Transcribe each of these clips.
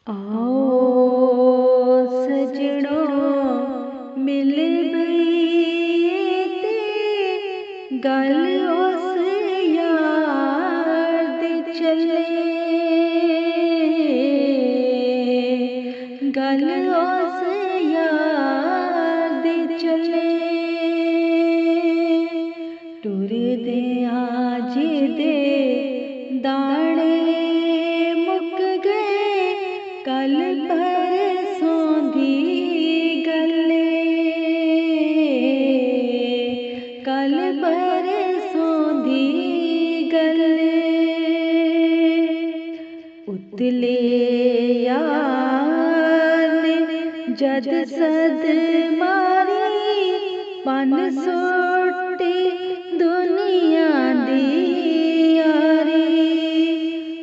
आओ सजणों मिल बइए ते गल उस यार दी चले, गल उस यार दी चले। टुरदे आज दे दाने मुक गए, कल परसों दी गल्ले, कल परसों दी गल्ले। उतले यार ने जद सद मारी, पन सुट्टी दुनिया दी यारी।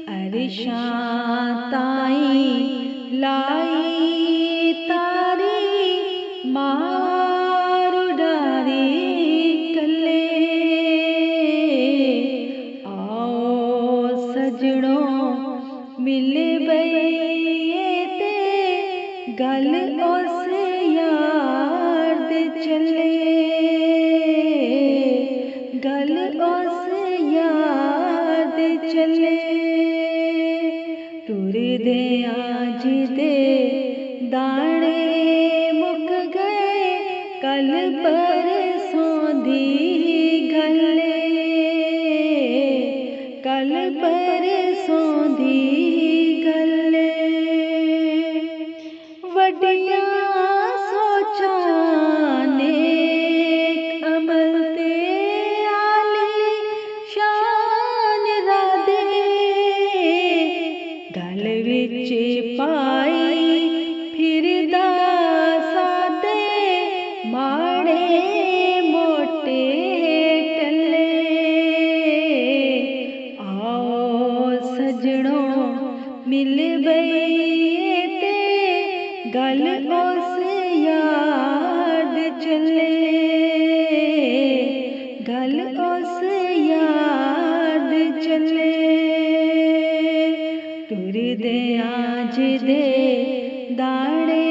अरशां ताईं लाई तारी, मार उडारी कल्ले। आओ सजणों मिल बइए ते गल उस यार दे चले, गल उस यार दे चले। टुरदे आज दे दाने मुक गए, कल परसों दी गल्ले, कल परसों दी गल्ले। वड्डियां सोचां नेक अमल ते आली शान रादे, गल विच पाई फिरदा सादे, माड़े मोटे टल्ले। आओ सजणों मिल बइए ते गल उस यार दे चले, गल उस यार दे चले। टुरदे आज दे दाने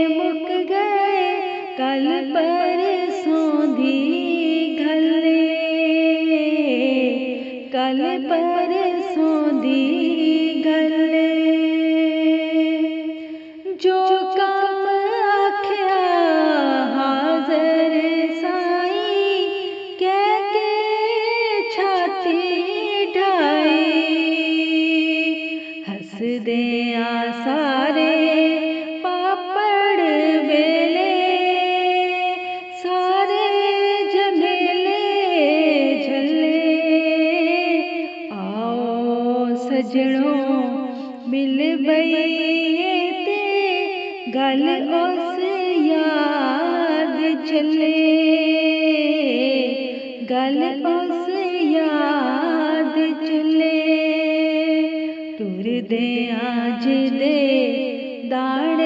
मुक गए, कल परसों दी गल्ले, कल परसों दी गल्ले। जो काम आख्या हाज़र साईं, कह के छाती ढाई। हसदे आ सारे पापड़ वेले, सारे झमेले झल्ले। आओ सजणों मिल बइए ते गल उस यार दे चले, गल उस यार दे चले। टुरदे आज दे दाने